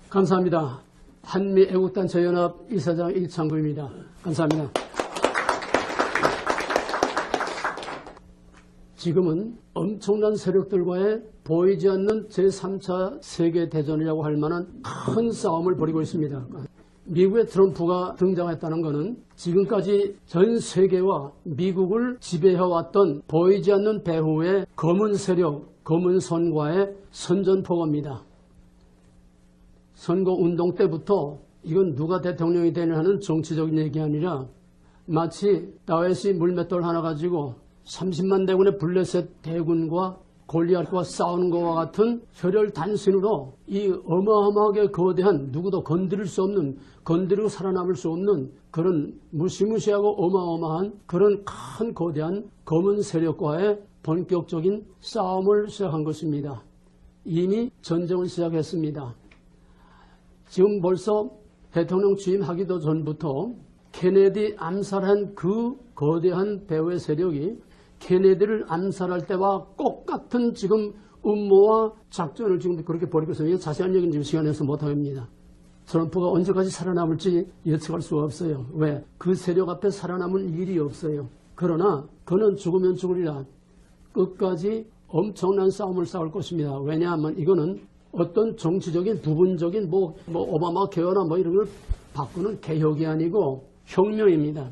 감사합니다. 한미애국단체연합 이사장 이창구입니다. 감사합니다. 지금은 엄청난 세력들과의 보이지 않는 제3차 세계대전이라고 할 만한 큰 싸움을 벌이고 있습니다. 미국의 트럼프가 등장했다는 것은 지금까지 전 세계와 미국을 지배해왔던 보이지 않는 배후의 검은 세력, 검은 선과의 선전포고입니다. 선거운동 때부터 이건 누가 대통령이 되냐 하는 정치적인 얘기 아니라 마치 다윗이 물맷돌 하나 가지고 30만 대군의 블레셋 대군과 골리앗과 싸우는 것과 같은 혈혈단신으로 이 어마어마하게 거대한 누구도 건드릴 수 없는, 건드리고 살아남을 수 없는 그런 무시무시하고 어마어마한 그런 큰 거대한 검은 세력과의 본격적인 싸움을 시작한 것입니다. 이미 전쟁을 시작했습니다. 지금 벌써 대통령 취임하기도 전부터 케네디 암살한 그 거대한 배후의 세력이 케네디를 암살할 때와 똑같은 지금 음모와 작전을 지금 그렇게 벌이고 있어요. 자세한 얘기는 지금 시간에서 못합니다. 트럼프가 언제까지 살아남을지 예측할 수가 없어요. 왜? 그 세력 앞에 살아남을 일이 없어요. 그러나 그는 죽으면 죽으리라. 끝까지 엄청난 싸움을 싸울 것입니다. 왜냐하면 이거는 어떤 정치적인 부분적인 뭐 오바마 개헌이나 뭐 이런 걸 바꾸는 개혁이 아니고 혁명입니다.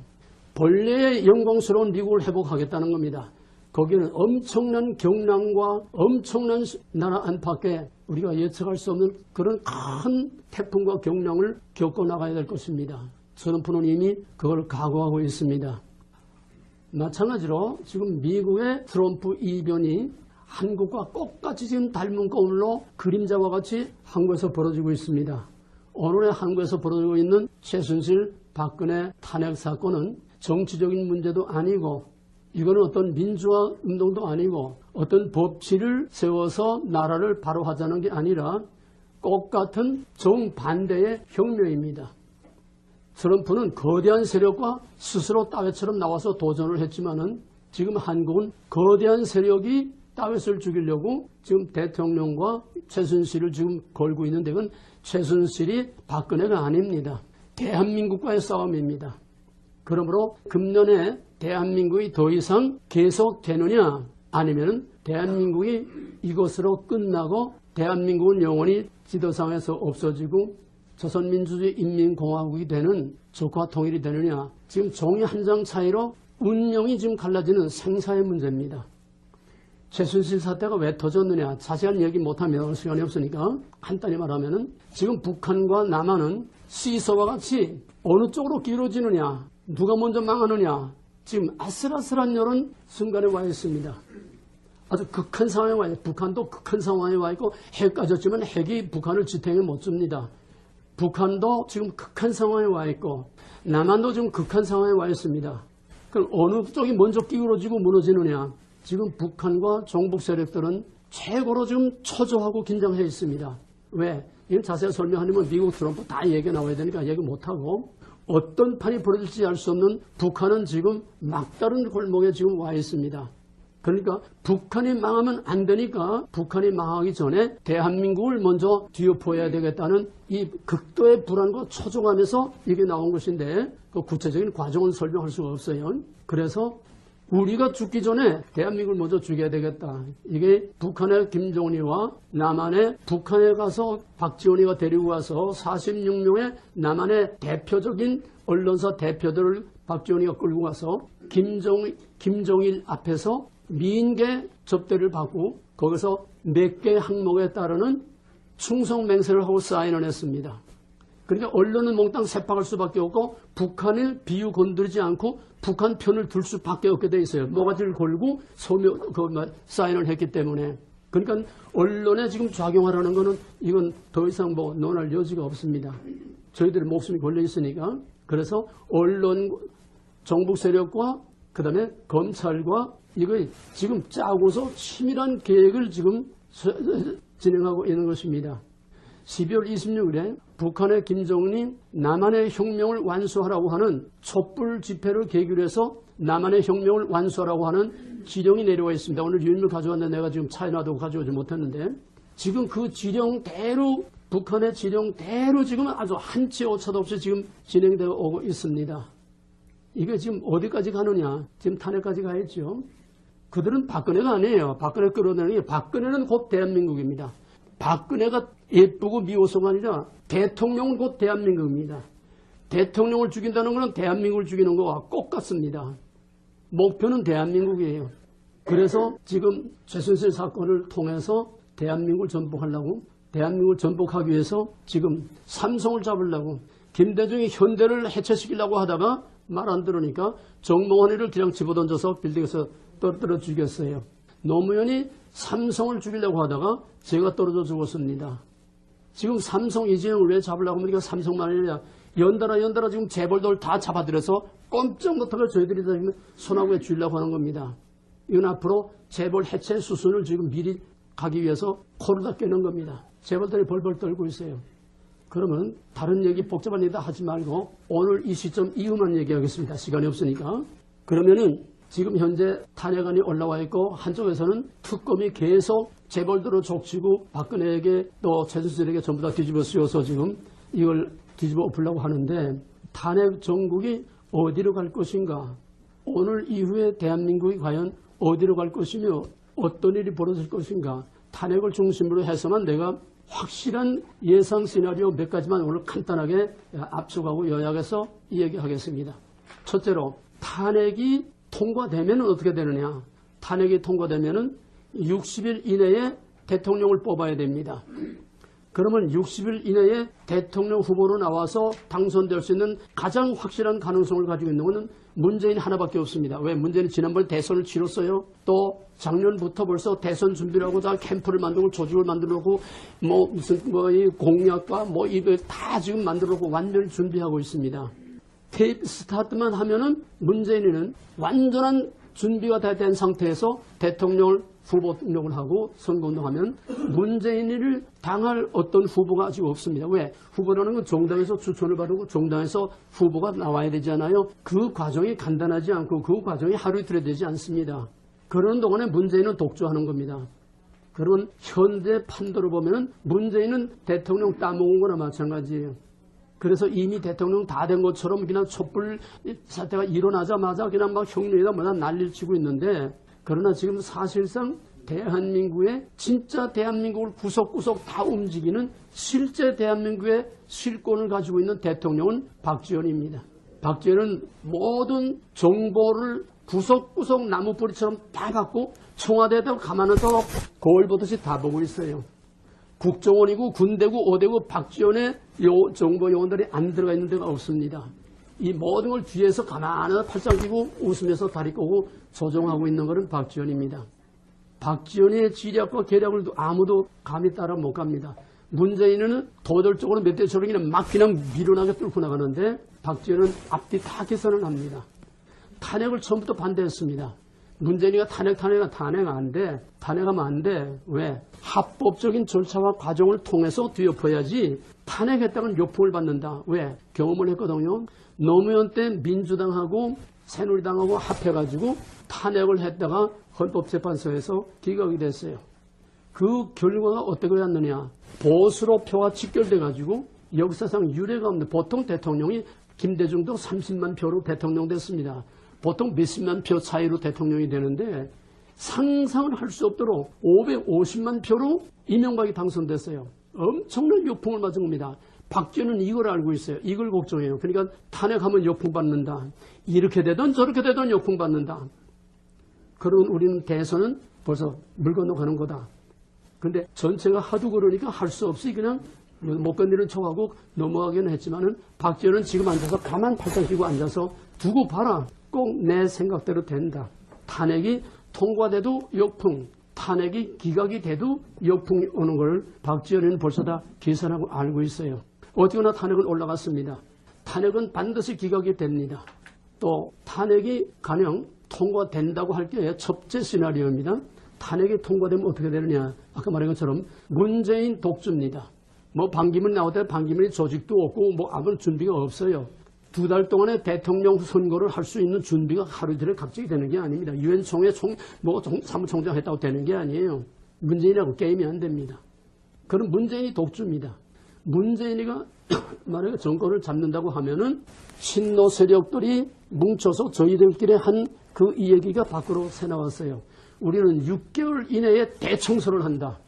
본래의 영광스러운 미국을 회복하겠다는 겁니다. 거기는 엄청난 경랑과 엄청난 나라 안팎에 우리가 예측할 수 없는 그런 큰 태풍과 경랑을 겪어나가야 될 것입니다. 트럼프는 이미 그걸 각오하고 있습니다. 마찬가지로 지금 미국의 트럼프 이변이 한국과 똑같이 지금 닮은 거울로 그림자와 같이 한국에서 벌어지고 있습니다. 오늘의 한국에서 벌어지고 있는 최순실, 박근혜 탄핵 사건은 정치적인 문제도 아니고 이거는 어떤 민주화 운동도 아니고 어떤 법치를 세워서 나라를 바로 하자는 게 아니라 똑같은 정반대의 혁명입니다. 트럼프는 거대한 세력과 스스로 다윗처럼 나와서 도전을 했지만은 지금 한국은 거대한 세력이 다윗을 죽이려고 지금 대통령과 최순실을 지금 걸고 있는데 그건 최순실이 박근혜가 아닙니다. 대한민국과의 싸움입니다. 그러므로 금년에 대한민국이 더 이상 계속되느냐 아니면 대한민국이 이것으로 끝나고 대한민국은 영원히 지도상에서 없어지고 조선민주주의 인민공화국이 되는 조국화 통일이 되느냐 지금 종이 한 장 차이로 운명이 지금 갈라지는 생사의 문제입니다. 최순실 사태가 왜 터졌느냐 자세한 얘기 못하면 시간이 없으니까 간단히 말하면 지금 북한과 남한은 시서와 같이 어느 쪽으로 길어지느냐 누가 먼저 망하느냐 지금 아슬아슬한 이런 순간에 와 있습니다. 아주 극한 상황에 와 있고 북한도 극한 상황에 와 있고 핵 까졌지만 핵이 북한을 지탱해 못 줍니다. 북한도 지금 극한 상황에 와 있고 남한도 지금 극한 상황에 와 있습니다. 그럼 어느 쪽이 먼저 기울어지고 무너지느냐 지금 북한과 종북 세력들은 최고로 지금 초조하고 긴장해 있습니다. 왜? 이건 자세히 설명하려면 미국 트럼프 다 얘기 나와야 되니까 얘기 못하고 어떤 판이 벌어질지 알 수 없는 북한은 지금 막다른 골목에 지금 와 있습니다. 그러니까 북한이 망하면 안 되니까 북한이 망하기 전에 대한민국을 먼저 뒤엎어야 되겠다는 이 극도의 불안과 초조감에서 이게 나온 것인데 그 구체적인 과정은 설명할 수가 없어요. 그래서 우리가 죽기 전에 대한민국을 먼저 죽여야 되겠다. 이게 북한의 김정은이와 남한의 북한에 가서 박지원이가 데리고 가서 46명의 남한의 대표적인 언론사 대표들을 박지원이가 끌고 가서 김정일 앞에서 미인계 접대를 받고 거기서 몇 개 항목에 따르는 충성 맹세를 하고 사인을 했습니다. 그러니까 언론은 몽땅 세팍할 수밖에 없고 북한을 비유 건드리지 않고 북한 편을 들 수밖에 없게 돼 있어요. 모가지를 걸고 사인을 했기 때문에. 그러니까 언론에 지금 작용하라는 거는 이건 더 이상 뭐 논할 여지가 없습니다. 저희들의 목숨이 걸려 있으니까. 그래서 언론, 정북 세력과 그 다음에 검찰과 이거 지금 짜고서 치밀한 계획을 지금 진행하고 있는 것입니다. 12월 26일에 북한의 김정은이 남한의 혁명을 완수하라고 하는 촛불 집회를 계기로 해서 남한의 혁명을 완수하라고 하는 지령이 내려와 있습니다. 오늘 유인물 가져왔는데 내가 지금 차에 놔두고 가져오지 못했는데 지금 그 지령대로 북한의 지령대로 지금 아주 한치 오차도 없이 지금 진행되어 오고 있습니다. 이게 지금 어디까지 가느냐? 지금 탄핵까지 가야죠. 그들은 박근혜가 아니에요. 박근혜 끌어내는 게 박근혜는 곧 대한민국입니다. 박근혜가 예쁘고 미워서가 아니라 대통령은 곧 대한민국입니다. 대통령을 죽인다는 것은 대한민국을 죽이는 것과 똑같습니다. 목표는 대한민국이에요. 그래서 지금 최순실 사건을 통해서 대한민국을 전복하려고, 대한민국을 전복하기 위해서 지금 삼성을 잡으려고, 김대중이 현대를 해체시키려고 하다가 말 안 들으니까 정몽원이를 그냥 집어던져서 빌딩에서 떨어뜨려 죽였어요. 노무현이 삼성을 죽이려고 하다가 제가 떨어져 죽었습니다. 지금 삼성 이재용을 왜 잡으려고 하니까 삼성만 아니라 연달아 지금 재벌들 다 잡아들여서 꼼짝 못하게 저희들이 지금 손아귀에 쥐려고 하는 겁니다. 이건 앞으로 재벌 해체 수순을 지금 미리 가기 위해서 코를 다 깨는 겁니다. 재벌들이 벌벌 떨고 있어요. 그러면 다른 얘기 복잡한 얘기 다 하지 말고 오늘 이 시점 이후만 얘기하겠습니다. 시간이 없으니까. 그러면은 지금 현재 탄핵안이 올라와 있고 한쪽에서는 특검이 계속 재벌들을 족치고 박근혜에게 또 최순실에게 전부 다 뒤집어 씌워서 지금 이걸 뒤집어 엎으려고 하는데 탄핵 정국이 어디로 갈 것인가? 오늘 이후에 대한민국이 과연 어디로 갈 것이며 어떤 일이 벌어질 것인가? 탄핵을 중심으로 해서만 내가 확실한 예상 시나리오 몇 가지만 오늘 간단하게 압축하고 요약해서 이야기하겠습니다. 첫째로 탄핵이 통과되면 어떻게 되느냐? 탄핵이 통과되면 60일 이내에 대통령을 뽑아야 됩니다. 그러면 60일 이내에 대통령 후보로 나와서 당선될 수 있는 가장 확실한 가능성을 가지고 있는 것은 문재인 하나밖에 없습니다. 왜? 문재인이 지난번에 대선을 치렀어요. 또 작년부터 벌써 대선 준비를 하고 다 캠프를 만들고 조직을 만들어 놓고 이 공약과 이걸 다 지금 만들어 놓고 완전히 준비하고 있습니다. 테이프 스타트만 하면은 문재인은 완전한 준비가 다 된 상태에서 대통령을 후보 등록을 하고 선거운동하면 문재인을 당할 어떤 후보가 아직 없습니다. 왜? 후보라는 건 정당에서 추천을 받고 정당에서 후보가 나와야 되잖아요. 그 과정이 간단하지 않고 그 과정이 하루 이틀에 되지 않습니다. 그런 동안에 문재인은 독주하는 겁니다. 그런 현재 판도로 보면 문재인은 대통령 따먹은 거나 마찬가지예요. 그래서 이미 대통령 다 된 것처럼 그냥 촛불 사태가 일어나자마자 그냥 막 혁명이다 뭐다 난리를 치고 있는데 그러나 지금 사실상 대한민국의 진짜 대한민국을 구석구석 다 움직이는 실제 대한민국의 실권을 가지고 있는 대통령은 박지원입니다. 박지원은 모든 정보를 구석구석 나무뿌리처럼 다 받고 청와대에다 가만히 거울 보듯이 다 보고 있어요. 국정원이고 군대고 어대고 박지원의 정보 요원들이 안 들어가 있는 데가 없습니다. 이 모든 걸 뒤에서 가만히 팔짱 끼고 웃으면서 다리 꼬고 조종하고 있는 것은 박지원입니다. 박지원의 지략과 계략을 아무도 감히 따라 못 갑니다. 문재인은 도덕적으로 몇 대 저런 그냥 막 그냥 밀어나게 뚫고 나가는데 박지원은 앞뒤 다 계산을 합니다. 탄핵을 처음부터 반대했습니다. 문재인이가 탄핵 안 돼. 탄핵하면 안 돼. 왜? 합법적인 절차와 과정을 통해서 뒤엎어야지 탄핵했다는 요풍을 받는다. 왜? 경험을 했거든요. 노무현 때 민주당하고 새누리당하고 합해가지고 탄핵을 했다가 헌법재판소에서 기각이 됐어요. 그 결과가 어떻게 됐느냐. 보수로 표가 직결돼가지고 역사상 유례가 없는 보통 대통령이 김대중도 30만 표로 대통령 됐습니다. 보통 몇십만 표 차이로 대통령이 되는데 상상을 할 수 없도록 550만 표로 이명박이 당선됐어요. 엄청난 역풍을 맞은 겁니다. 박지원은 이걸 알고 있어요. 이걸 걱정해요. 그러니까 탄핵하면 역풍 받는다. 이렇게 되든 저렇게 되든 역풍 받는다. 그런 우리는 대선은 벌써 물 건너가는 거다. 근데 전체가 하도 그러니까 할 수 없이 그냥 못 건드리는 척하고 넘어가기는 했지만은 박지원은 지금 앉아서 가만 팔짱 끼고 앉아서 두고 봐라. 꼭 내 생각대로 된다. 탄핵이 통과돼도 역풍, 탄핵이 기각이 돼도 역풍이 오는 걸 박지원은 벌써 다 계산하고 알고 있어요. 어쨌거나 탄핵은 올라갔습니다. 탄핵은 반드시 기각이 됩니다. 또 탄핵이 가령 통과된다고 할 게 첫째 시나리오입니다. 탄핵이 통과되면 어떻게 되느냐. 아까 말한 것처럼 문재인 독주입니다. 반기문 나올 때 반기문이 조직도 없고 아무런 준비가 없어요. 2달 동안에 대통령 선거를 할 수 있는 준비가 하루 이틀에 갑자기 되는 게 아닙니다. 유엔 총회 사무총장 했다고 되는 게 아니에요. 문재인하고 게임이 안 됩니다. 그럼 문재인이 독주입니다. 문재인이가 만약에 정권을 잡는다고 하면은 친노 세력들이 뭉쳐서 저희들끼리 한 그 이야기가 밖으로 새나왔어요. 우리는 6개월 이내에 대청소를 한다.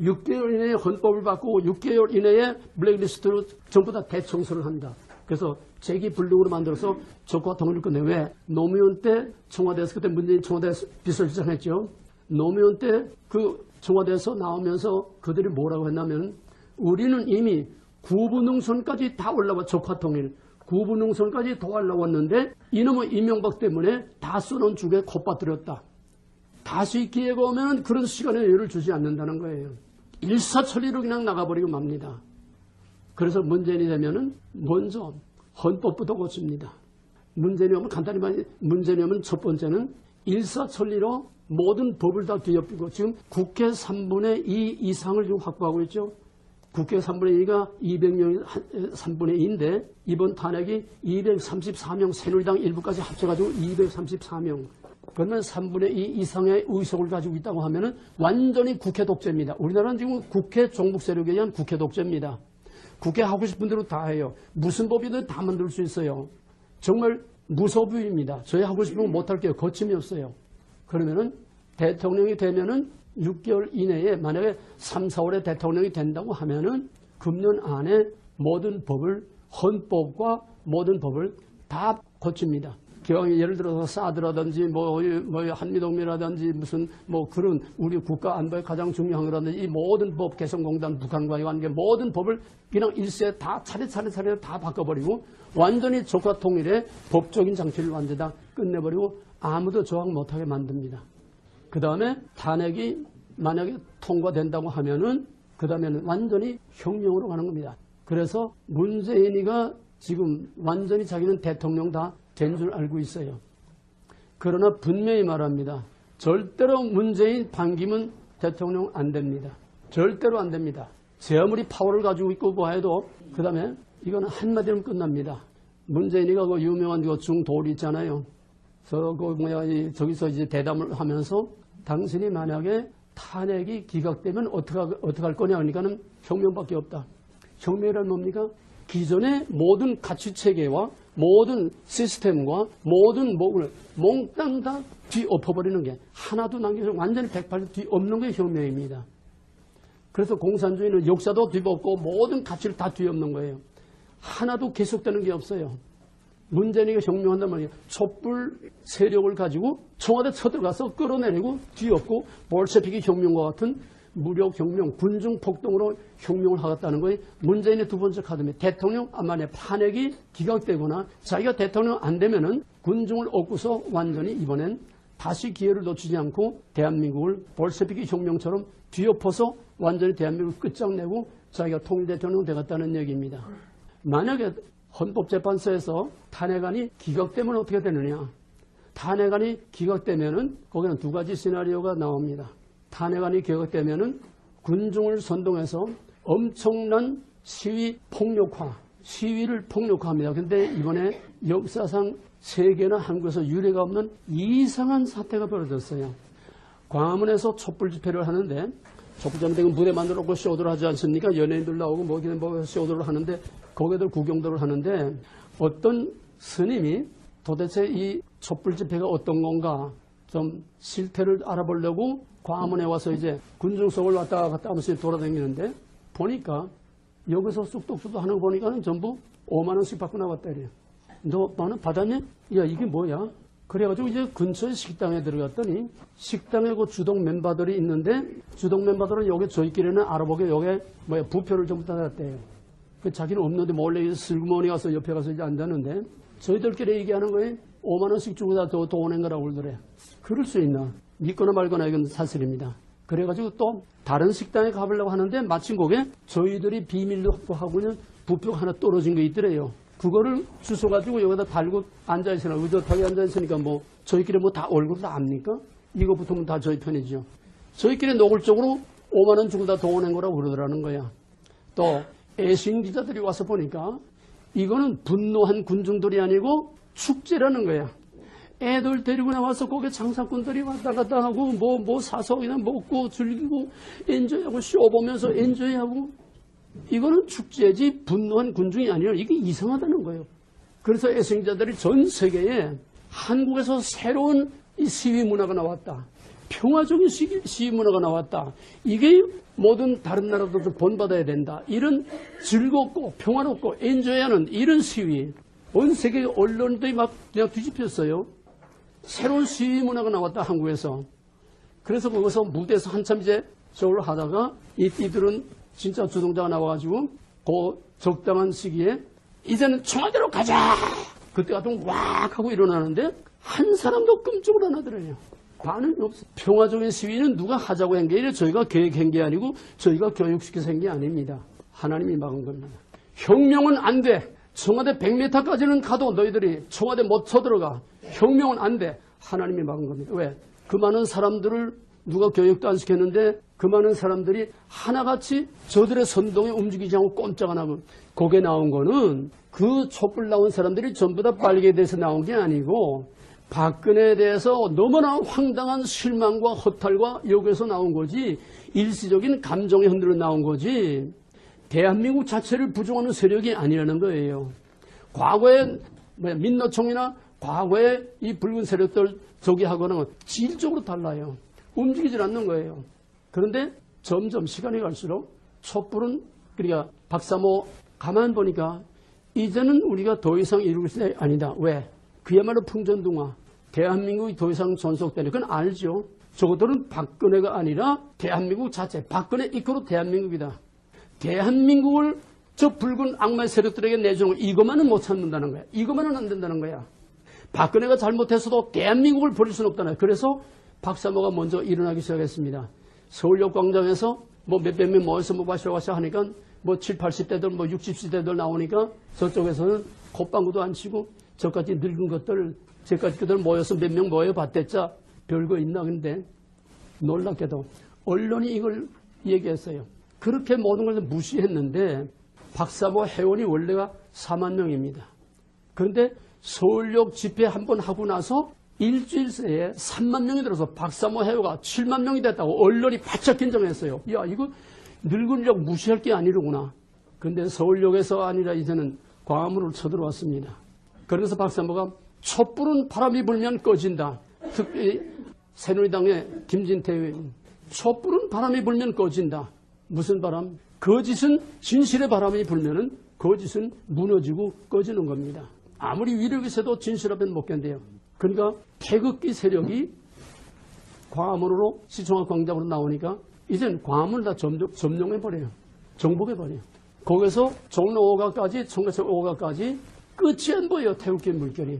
6개월 이내에 헌법을 바꾸고 6개월 이내에 블랙리스트로 전부 다 대청소를 한다. 그래서 재기불능으로 만들어서 적과 통일을 끝내. 왜? 노무현 때 청와대에서, 그때 문재인 청와대에서 비서실장했죠. 노무현 때 그 청와대에서 나오면서 그들이 뭐라고 했냐면 우리는 이미 구분능선까지 다 올라와 적화통일. 구분능선까지 더 올라왔는데 이놈의 이명박 때문에 다 쏘는 죽에 콧바뜨렸다. 다시 기회가 오면 그런 시간에 여유를 주지 않는다는 거예요. 일사천리로 그냥 나가버리고 맙니다. 그래서 문재인이 되면은 먼저 헌법부터 고칩니다. 문재인이 오면 간단히 말해 문재인이 오면 첫 번째는 일사천리로 모든 법을 다 뒤엎고 지금 국회 3분의 2 이상을 지금 확보하고 있죠. 국회 3분의 2가 200명 3분의 2인데 이번 탄핵이 234명 새누리당 일부까지 합쳐가지고 234명. 그러면 3분의 2 이상의 의석을 가지고 있다고 하면은 완전히 국회 독재입니다. 우리나라는 지금 국회 종북 세력에 의한 국회 독재입니다. 국회 하고 싶은 대로 다 해요. 무슨 법이든 다 만들 수 있어요. 정말 무소부입니다. 저희 하고 싶은 거 못할게요. 거침이 없어요. 그러면은 대통령이 되면은 6개월 이내에 만약에 3, 4월에 대통령이 된다고 하면은 금년 안에 모든 법을 헌법과 모든 법을 다 고칩니다. 기왕에 예를 들어서 사드라든지 뭐 한미동맹이라든지 무슨 뭐 그런 우리 국가 안보에 가장 중요한 거라든지 이 모든 법 개성공단 북한과의 관계 모든 법을 그냥 일세 다 차례 다 바꿔버리고 완전히 적화 통일의 법적인 장치를 완전히 다 끝내버리고 아무도 저항 못하게 만듭니다. 그 다음에 탄핵이 만약에 통과된다고 하면은 그 다음에는 완전히 혁명으로 가는 겁니다. 그래서 문재인이가 지금 완전히 자기는 대통령 다 된 줄 알고 있어요. 그러나 분명히 말합니다. 절대로 문재인 반기문 대통령 안 됩니다. 절대로 안 됩니다. 제 아무리 파워를 가지고 있고 뭐 해도 그 다음에 이거는 한마디로 끝납니다. 문재인이가 그 유명한 그 중도리 있잖아요. 저기서 이제 대담을 하면서 당신이 만약에 탄핵이 기각되면 어떻게 할 거냐 하니까는 혁명밖에 없다. 혁명이란 뭡니까? 기존의 모든 가치 체계와 모든 시스템과 모든 목을 몽땅 다 뒤엎어버리는 게 하나도 남겨서 완전히 180도 뒤엎는 게 혁명입니다. 그래서 공산주의는 역사도 뒤엎고 모든 가치를 다 뒤엎는 거예요. 하나도 계속되는 게 없어요. 문재인이가 혁명한단 말이에요. 촛불 세력을 가지고 청와대 쳐들어가서 끌어내리고 뒤엎고 볼셰비키 혁명과 같은 무력혁명, 군중폭동으로 혁명을 하겠다는 거예요. 문재인의 두 번째 카드입니다. 대통령 만에 탄핵이 기각되거나 자기가 대통령 안 되면은 군중을 얻고서 완전히 이번엔 다시 기회를 놓치지 않고 대한민국을 볼셰비키 혁명처럼 뒤엎어서 완전히 대한민국을 끝장내고 자기가 통일대통령 되겠다는 얘기입니다. 만약에 헌법재판소에서 탄핵안이 기각되면 어떻게 되느냐. 탄핵안이 기각되면은 거기는 두 가지 시나리오가 나옵니다. 탄핵안이 기각되면은 군중을 선동해서 엄청난 시위 폭력화, 시위를 폭력화합니다. 그런데 이번에 역사상 세계나 한국에서 유례가 없는 이상한 사태가 벌어졌어요. 광화문에서 촛불 집회를 하는데 촛불 집회 무대 만들어 놓고 쇼도를 하지 않습니까? 연예인들 나오고 뭐 쇼도를 하는데 거기들 구경도를 하는데 어떤 스님이 도대체 이 촛불 집회가 어떤 건가 좀 실태를 알아보려고 광화문에 와서 이제 군중 속을 왔다 갔다 하면서 돌아다니는데 보니까 여기서 쑥덕쑥덕 하는 거 보니까는 전부 5만 원씩 받고 나왔다 이래요. 너 만원 받았니? 야 이게 뭐야? 그래가지고 이제 근처에 식당에 들어갔더니 식당에 그 주동 멤버들이 있는데 주동 멤버들은 여기 저희끼리는 알아보게 여기 뭐야 부표를 전부 다 놨대요. 그 자기는 없는데 몰래 슬그머니 가서 옆에 가서 이제 앉았는데 저희들끼리 얘기하는 거에 5만 원씩 주고 다 더 오는 거라고 그러더래. 그럴 수 있나? 믿거나 말거나 이건 사실입니다. 그래가지고 또 다른 식당에 가보려고 하는데 마침 거기에 저희들이 비밀로 확보하고는 부표가 하나 떨어진 게 있더래요. 그거를 주워가지고 여기다 달고 앉아있으나 의젓하게 앉아있으니까 뭐 저희끼리 뭐 다 얼굴 다 압니까? 이거 붙으면 다 저희 편이죠. 저희끼리 노골적으로 5만 원 주고 다 더 오는 거라고 그러더라는 거야. 또 애신 기자들이 와서 보니까 이거는 분노한 군중들이 아니고 축제라는 거야. 애들 데리고 나와서 거기 장사꾼들이 왔다 갔다 하고 뭐 사서 그냥 먹고 즐기고 엔조이하고 쇼 보면서 엔조이하고 이거는 축제지 분노한 군중이 아니라 이게 이상하다는 거예요. 그래서 애생자들이 전 세계에 한국에서 새로운 이 시위 문화가 나왔다. 평화적인 시위 문화가 나왔다. 이게 모든 다른 나라도 본받아야 된다. 이런 즐겁고 평화롭고 엔조이하는 이런 시위. 온 세계 언론들이 막 그냥 뒤집혔어요. 새로운 시위 문화가 나왔다, 한국에서. 그래서 거기서 무대에서 한참 이제 쇼를 하다가 이들은 진짜 주동자가 나와가지고 그 적당한 시기에 이제는 청와대로 가자! 그때 같으면 왁 하고 일어나는데 한 사람도 끔찍을 안 하더래요. 반응이 없어요. 평화적인 시위는 누가 하자고 한 게 아니라 저희가 계획한 게 아니고 저희가 교육시켜서 한 게 아닙니다. 하나님이 막은 겁니다. 혁명은 안 돼. 청와대 100m까지는 가도 너희들이 청와대 못 쳐들어가. 혁명은 안 돼. 하나님이 막은 겁니다. 왜? 그 많은 사람들을 누가 교육도 안 시켰는데 그 많은 사람들이 하나같이 저들의 선동에 움직이지 않고 꼼짝 안 하고 거기에 나온 거는 그 촛불 나온 사람들이 전부 다 빨개에 대해서 나온 게 아니고 박근혜에 대해서 너무나 황당한 실망과 허탈과 욕에서 나온 거지 일시적인 감정에 흔들려 나온 거지 대한민국 자체를 부정하는 세력이 아니라는 거예요. 과거에 민노총이나 과거에 이 붉은 세력들 저기하고는 질적으로 달라요. 움직이질 않는 거예요. 그런데 점점 시간이 갈수록 촛불은 그러니까 박사모 가만 보니까 이제는 우리가 더 이상 이룰 수 아니다. 왜? 그야말로 풍전등화. 대한민국이 더 이상 존속되는 건 알죠. 저것들은 박근혜가 아니라 대한민국 자체. 박근혜 이끌어 대한민국이다. 대한민국을 저 붉은 악마의 세력들에게 내주는 거 이것만은 못 찾는다는 거야. 이것만은 안 된다는 거야. 박근혜가 잘못했어도 대한민국을 버릴 수는 없다는 거야. 그래서 박사모가 먼저 일어나기 시작했습니다. 서울역 광장에서 뭐 몇백 명 모여서 뭐 마시러 하니까 뭐 7, 80대들 뭐 60대들 나오니까 저쪽에서는 콧방구도 안 치고 저까지 늙은 것들 저까지 그들 모여서 몇 명 모여봤댔자 별거 있나. 근데 놀랍게도 언론이 이걸 얘기했어요. 그렇게 모든 걸 무시했는데 박사모 회원이 원래가 4만 명입니다. 그런데 서울역 집회 한 번 하고 나서 일주일 새에 3만 명이 들어서 박사모 회원가 7만 명이 됐다고 언론이 바짝 긴장했어요. 야, 이거 늙은 역 무시할 게 아니로구나. 그런데 서울역에서 아니라 이제는 광화문으로 쳐들어왔습니다. 그래서 박사모가 촛불은 바람이 불면 꺼진다. 특히 새누리당의 김진태 의원. 촛불은 바람이 불면 꺼진다. 무슨 바람? 거짓은 진실의 바람이 불면은 거짓은 무너지고 꺼지는 겁니다. 아무리 위력이 세도 진실 앞엔 못 견뎌요. 그러니까 태극기 세력이 광화문으로 시청학 광장으로 나오니까 이젠 광화문을 다 점령해버려요. 정복해버려요. 거기서 종로 5가까지 청계천 5가까지 끝이 안 보여요. 태극기 물결이.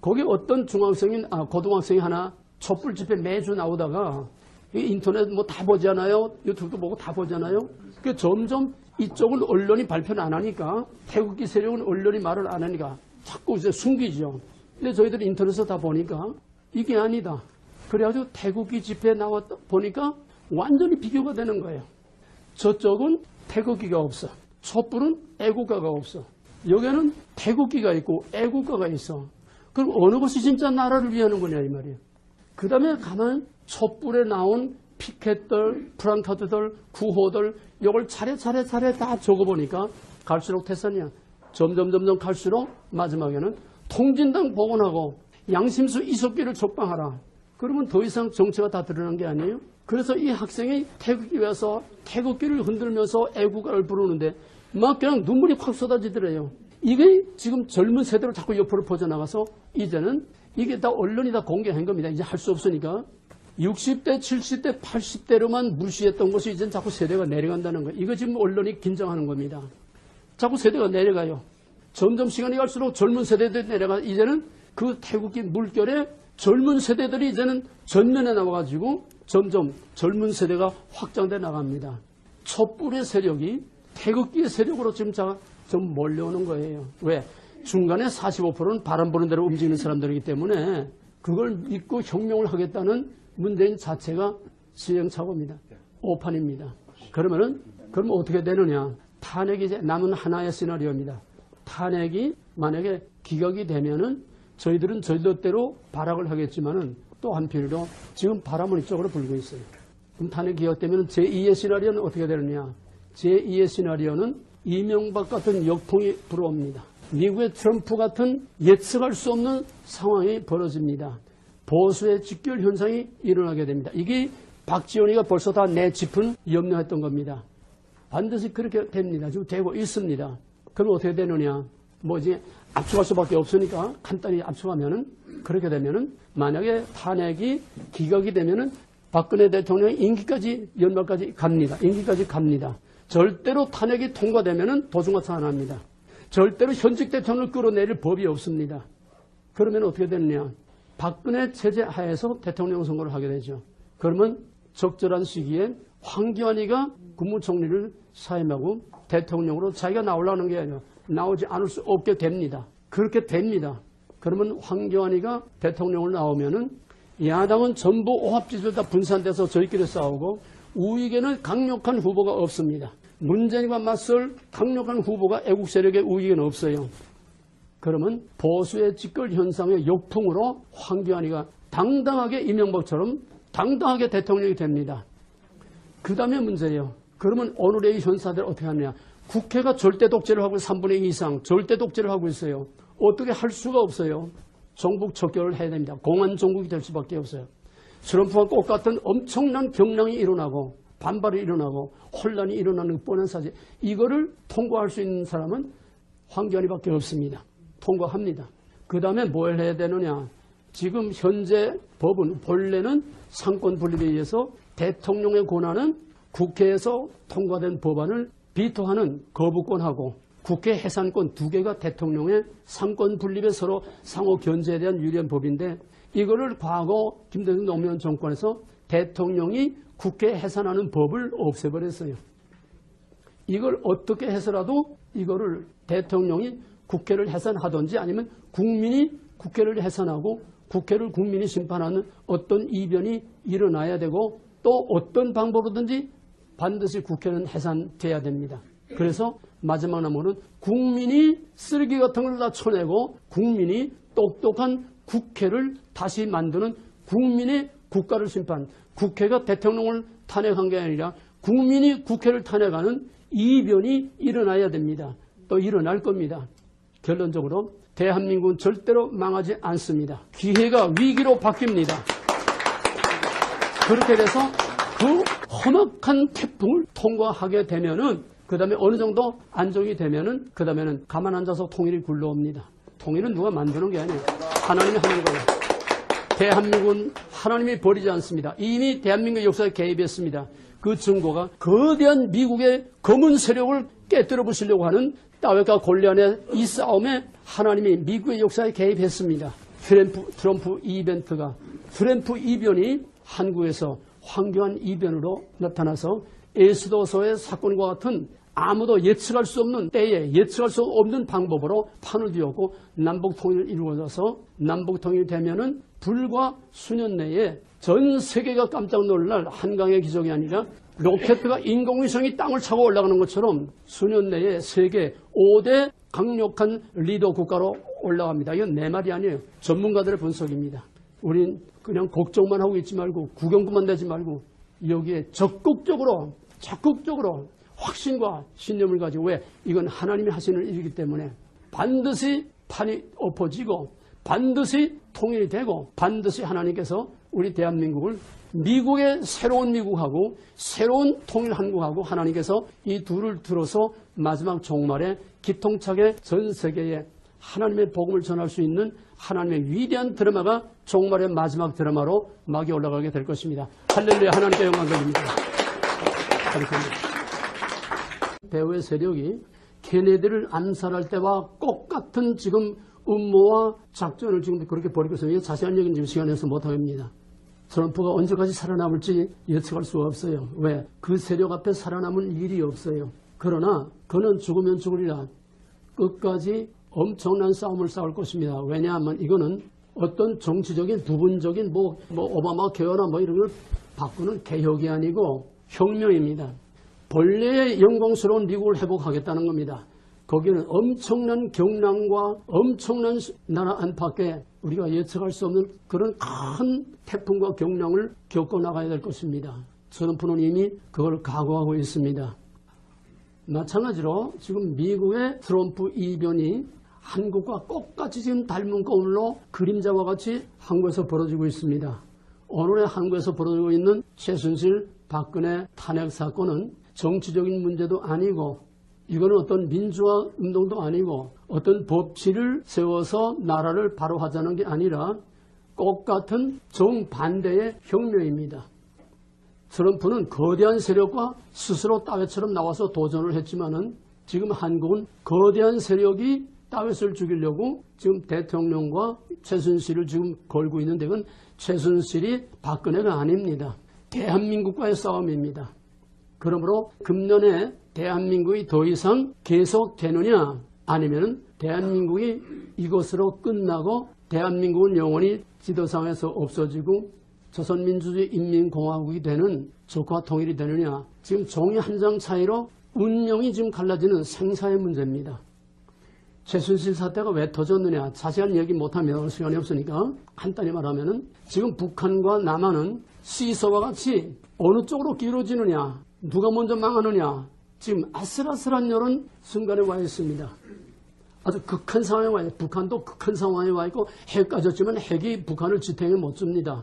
거기 어떤 고등학생이 하나 촛불 집회 매주 나오다가 인터넷 뭐 다 보잖아요. 유튜브도 보고 다 보잖아요. 그 점점 이쪽은 언론이 발표를 안 하니까 태극기 세력은 언론이 말을 안 하니까 자꾸 이제 숨기죠. 근데 저희들이 인터넷에서 다 보니까 이게 아니다. 그래가지고 태극기 집회에 나왔다 보니까 완전히 비교가 되는 거예요. 저쪽은 태극기가 없어. 촛불은 애국가가 없어. 여기는 태극기가 있고 애국가가 있어. 그럼 어느 것이 진짜 나라를 위하는 거냐 이 말이에요. 그 다음에 가만 촛불에 나온 피켓들, 프랑카드들, 구호들 이걸 차례 다 적어보니까 갈수록 태산이야. 점점 갈수록 마지막에는 통진당 복원하고 양심수 이석기를 촉방하라. 그러면 더 이상 정체가 다 드러난 게 아니에요. 그래서 이 학생이 태극기 와서 태극기를 흔들면서 애국가를 부르는데 막 그냥 눈물이 확 쏟아지더래요. 이게 지금 젊은 세대로 자꾸 옆으로 퍼져나가서 이제는 이게 다 언론이 다 공개한 겁니다. 이제 할 수 없으니까 60대, 70대, 80대로만 무시했던 것이 이제는 자꾸 세대가 내려간다는 거예요. 이거 지금 언론이 긴장하는 겁니다. 자꾸 세대가 내려가요. 점점 시간이 갈수록 젊은 세대들이 내려가 이제는 그 태극기 물결에 젊은 세대들이 이제는 전면에 나와가지고 점점 젊은 세대가 확장돼 나갑니다. 촛불의 세력이 태극기의 세력으로 지금 좀 몰려오는 거예요. 왜? 중간에 45%는 바람 부는 대로 움직이는 사람들이기 때문에 그걸 믿고 혁명을 하겠다는 문재인 자체가 시행착오입니다. 오판입니다. 그러면 어떻게 되느냐? 탄핵이 이제 남은 하나의 시나리오입니다. 탄핵이 만약에 기각이 되면은 저희들은 저희들대로 발악을 하겠지만은 또 한편으로 지금 바람은 이쪽으로 불고 있어요. 그럼 탄핵 기각되면 제2의 시나리오는 어떻게 되느냐? 제2의 시나리오는 이명박 같은 역풍이 불어옵니다. 미국의 트럼프 같은 예측할 수 없는 상황이 벌어집니다. 보수의 직결 현상이 일어나게 됩니다. 이게 박지원이가 벌써 다 내짚은 염려했던 겁니다. 반드시 그렇게 됩니다. 지금 되고 있습니다. 그럼 어떻게 되느냐? 뭐 이제 압축할 수밖에 없으니까 간단히 압축하면은 그렇게 되면은 만약에 탄핵이 기각이 되면은 박근혜 대통령의 임기까지 연말까지 갑니다. 임기까지 갑니다. 절대로 탄핵이 통과되면은 도중과 탄압합니다. 절대로 현직 대통령을 끌어내릴 법이 없습니다. 그러면 어떻게 되느냐? 박근혜 체제 하에서 대통령 선거를 하게 되죠. 그러면 적절한 시기에 황교안이가 국무총리를 사임하고 대통령으로 자기가 나오려는 게 아니라 나오지 않을 수 없게 됩니다. 그렇게 됩니다. 그러면 황교안이가 대통령으로 나오면은 야당은 전부 오합지졸 다 분산돼서 저희끼리 싸우고 우익에는 강력한 후보가 없습니다. 문재인과 맞설 강력한 후보가 애국 세력의 우익에는 없어요. 그러면 보수의 직결 현상의 역풍으로 황교안이가 당당하게 이명박처럼 당당하게 대통령이 됩니다. 그 다음에 문제예요. 그러면 오늘의 현사들 어떻게 하느냐. 국회가 절대 독재를 하고 3분의 2 이상 절대 독재를 하고 있어요. 어떻게 할 수가 없어요. 종북 척결을 해야 됩니다. 공안 종북이 될 수밖에 없어요. 트럼프와 똑같은 엄청난 경랑이 일어나고 반발이 일어나고 혼란이 일어나는 뻔한 사실. 이거를 통과할 수 있는 사람은 황교안이밖에 없습니다. 통과합니다. 그 다음에 뭘 해야 되느냐. 지금 현재 법은 본래는 상권 분립에 의해서 대통령의 권한은 국회에서 통과된 법안을 비토하는 거부권하고 국회 해산권 두 개가 대통령의 상권 분립에 서로 상호 견제에 대한 유리한 법인데 이거를 과거 김대중 노무현 정권에서 대통령이 국회 해산하는 법을 없애버렸어요. 이걸 어떻게 해서라도 이거를 대통령이 국회를 해산하든지 아니면 국민이 국회를 해산하고 국회를 국민이 심판하는 어떤 이변이 일어나야 되고 또 어떤 방법으로든지 반드시 국회는 해산돼야 됩니다. 그래서 마지막 남은 국민이 쓰레기 같은 걸 다 쳐내고 국민이 똑똑한 국회를 다시 만드는 국민의 국가를 심판, 국회가 대통령을 탄핵한 게 아니라 국민이 국회를 탄핵하는 이변이 일어나야 됩니다. 또 일어날 겁니다. 결론적으로 대한민국은 절대로 망하지 않습니다. 기회가 위기로 바뀝니다. 그렇게 돼서 그 험악한 태풍을 통과하게 되면은 그 다음에 어느 정도 안정이 되면은 그 다음에는 가만 앉아서 통일이 굴러옵니다. 통일은 누가 만드는 게 아니에요. 하나님이 하는 거예요. 대한민국은 하나님이 버리지 않습니다. 이미 대한민국 역사에 개입했습니다. 그 증거가 거대한 미국의 검은 세력을 깨뜨려 부수려고 하는 다윗과 골리앗의 이 싸움에 하나님이 미국의 역사에 개입했습니다. 트럼프 이벤트가 트럼프 이변이 한국에서 황교안 이변으로 나타나서 에스더서의 사건과 같은 아무도 예측할 수 없는 때에 예측할 수 없는 방법으로 판을 뒤었고 남북통일을 이루어져서 남북통일이 되면은 불과 수년 내에 전 세계가 깜짝 놀랄 한강의 기적이 아니라 로켓과 인공위성이 땅을 차고 올라가는 것처럼 수년 내에 세계 5대 강력한 리더 국가로 올라갑니다. 이건 내 말이 아니에요. 전문가들의 분석입니다. 우린 그냥 걱정만 하고 있지 말고 구경꾼만 되지 말고 여기에 적극적으로 확신과 신념을 가지고 왜? 이건 하나님이 하시는 일이기 때문에 반드시 판이 엎어지고 반드시 통일이 되고 반드시 하나님께서 우리 대한민국을 미국의 새로운 미국하고 새로운 통일 한국하고 하나님께서 이 둘을 들어서 마지막 종말에 기통차게 전 세계에 하나님의 복음을 전할 수 있는 하나님의 위대한 드라마가 종말의 마지막 드라마로 막이 올라가게 될 것입니다. 할렐루야. 하나님께 영광 돌립니다. 배후의 세력이 걔네들을 암살할 때와 똑같은 지금 음모와 작전을 지금 그렇게 벌이고 있습니다. 자세한 얘기는 지금 시간에서 못합니다. 트럼프가 언제까지 살아남을지 예측할 수가 없어요. 왜? 그 세력 앞에 살아남을 일이 없어요. 그러나 그는 죽으면 죽으리라. 끝까지 엄청난 싸움을 싸울 것입니다. 왜냐하면 이거는 어떤 정치적인 부분적인 뭐 오바마 케어나 뭐 이런 걸 바꾸는 개혁이 아니고 혁명입니다. 본래의 영광스러운 미국을 회복하겠다는 겁니다. 거기는 엄청난 경랑과 엄청난 나라 안팎에 우리가 예측할 수 없는 그런 큰 태풍과 경랑을 겪어나가야 될 것입니다. 트럼프는 이미 그걸 각오하고 있습니다. 마찬가지로 지금 미국의 트럼프 이변이 한국과 똑같이 지금 닮은 거울로 그림자와 같이 한국에서 벌어지고 있습니다. 오늘의 한국에서 벌어지고 있는 최순실, 박근혜 탄핵 사건은 정치적인 문제도 아니고 이거는 어떤 민주화 운동도 아니고 어떤 법치를 세워서 나라를 바로 하자는 게 아니라 똑같은 정반대의 혁명입니다. 트럼프는 거대한 세력과 스스로 따위처럼 나와서 도전을 했지만은 지금 한국은 거대한 세력이 따위를 죽이려고 지금 대통령과 최순실을 지금 걸고 있는데 그건 최순실이 박근혜가 아닙니다. 대한민국과의 싸움입니다. 그러므로 금년에 대한민국이 더 이상 계속되느냐 아니면 대한민국이 이것으로 끝나고 대한민국은 영원히 지도상에서 없어지고 조선민주주의 인민공화국이 되는 조국화 통일이 되느냐 지금 종이 한 장 차이로 운명이 지금 갈라지는 생사의 문제입니다. 최순실 사태가 왜 터졌느냐 자세한 얘기 못하면 시간이 없으니까 간단히 말하면 지금 북한과 남한은 시서와 같이 어느 쪽으로 길어지느냐 누가 먼저 망하느냐 지금 아슬아슬한 이런 순간에 와 있습니다. 아주 극한 상황에 와 있고 북한도 극한 상황에 와 있고 핵 까졌지만 핵이 북한을 지탱해 못 줍니다.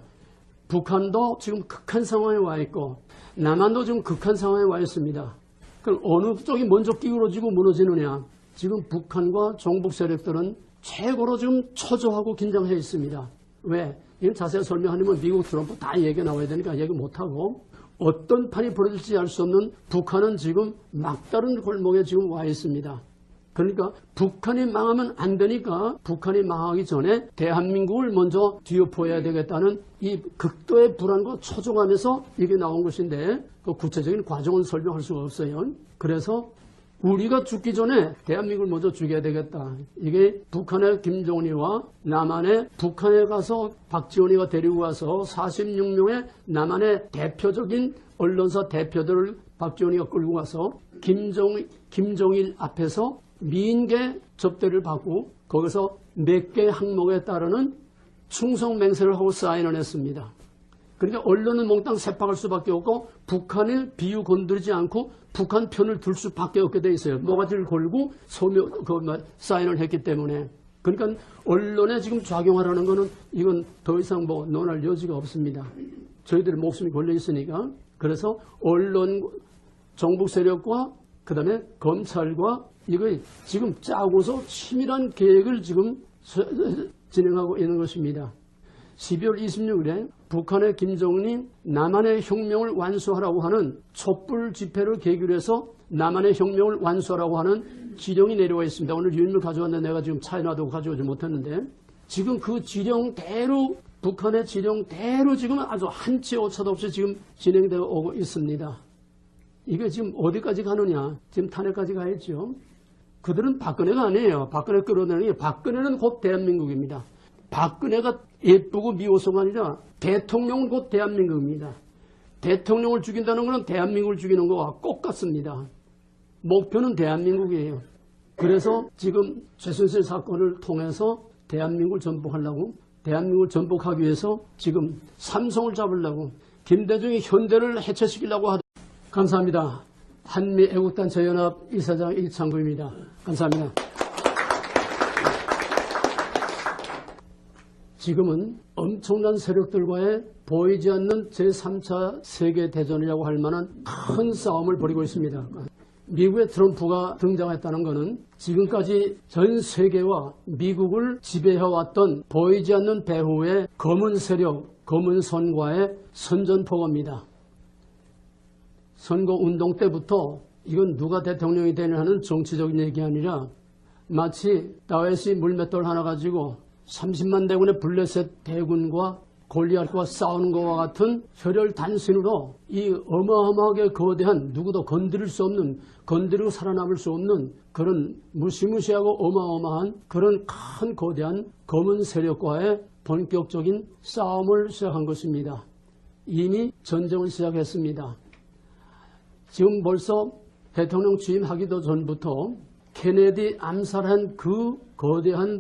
북한도 지금 극한 상황에 와 있고 남한도 지금 극한 상황에 와 있습니다. 그럼 어느 쪽이 먼저 기울어지고 무너지느냐 지금 북한과 종북 세력들은 최고로 지금 초조하고 긴장해 있습니다. 왜? 이건 자세히 설명하려면 미국 트럼프 다 얘기 나와야 되니까 얘기 못하고 어떤 판이 벌어질지 알 수 없는 북한은 지금 막다른 골목에 지금 와 있습니다. 그러니까 북한이 망하면 안 되니까 북한이 망하기 전에 대한민국을 먼저 뒤엎어야 되겠다는 이 극도의 불안과 초조감에서 이게 나온 것인데 그 구체적인 과정은 설명할 수가 없어요. 그래서 우리가 죽기 전에 대한민국을 먼저 죽여야 되겠다. 이게 북한의 김정은이와 남한의 북한에 가서 박지원이가 데리고 가서 46명의 남한의 대표적인 언론사 대표들을 박지원이가 끌고 가서 김정일 앞에서 미인계 접대를 받고 거기서 몇 개 항목에 따르는 충성맹세를 하고 사인을 했습니다. 그러니까 언론은 몽땅 세팍할 수밖에 없고 북한을 비유 건드리지 않고 북한 편을 들 수밖에 없게 돼 있어요. 모가지를 걸고 사인을 했기 때문에. 그러니까 언론에 지금 작용하라는 거는 이건 더 이상 뭐 논할 여지가 없습니다. 저희들의 목숨이 걸려 있으니까. 그래서 언론 정부 세력과 그다음에 검찰과 이거 지금 짜고서 치밀한 계획을 지금 진행하고 있는 것입니다. 12월 26일에 북한의 김정은이 남한의 혁명을 완수하라고 하는 촛불 집회를 계기로 해서 남한의 혁명을 완수하라고 하는 지령이 내려와 있습니다. 오늘 유인을 가져왔는데 내가 지금 차에 놔두고 가져오지 못했는데 지금 그 지령대로 북한의 지령대로 지금 아주 한치 오차도 없이 지금 진행되어 오고 있습니다. 이게 지금 어디까지 가느냐? 지금 탄핵까지 가야죠. 그들은 박근혜가 아니에요. 박근혜 끌어내는 게 박근혜는 곧 대한민국입니다. 박근혜가 예쁘고 미워서가 아니라 대통령은 곧 대한민국입니다. 대통령을 죽인다는 것은 대한민국을 죽이는 것과 똑같습니다. 목표는 대한민국이에요. 그래서 지금 최순실 사건을 통해서 대한민국을 전복하려고 대한민국을 전복하기 위해서 지금 삼성을 잡으려고 김대중이 현대를 해체시키려고 하다. 감사합니다. 한미애국단체연합 이사장 이창구입니다. 감사합니다. 지금은 엄청난 세력들과의 보이지 않는 제3차 세계대전이라고 할 만한 큰 싸움을 벌이고 있습니다. 미국의 트럼프가 등장했다는 것은 지금까지 전 세계와 미국을 지배해왔던 보이지 않는 배후의 검은 세력, 검은 선과의 선전포고입니다. 선거운동 때부터 이건 누가 대통령이 되냐 하는 정치적인 얘기 아니라 마치 다윗이 물맷돌 하나 가지고 30만 대군의 블레셋 대군과 골리앗과 싸우는 것과 같은 혈혈단신으로 이 어마어마하게 거대한 누구도 건드릴 수 없는 건드리고 살아남을 수 없는 그런 무시무시하고 어마어마한 그런 큰 거대한 검은 세력과의 본격적인 싸움을 시작한 것입니다. 이미 전쟁을 시작했습니다. 지금 벌써 대통령 취임하기도 전부터 케네디 암살한 그 거대한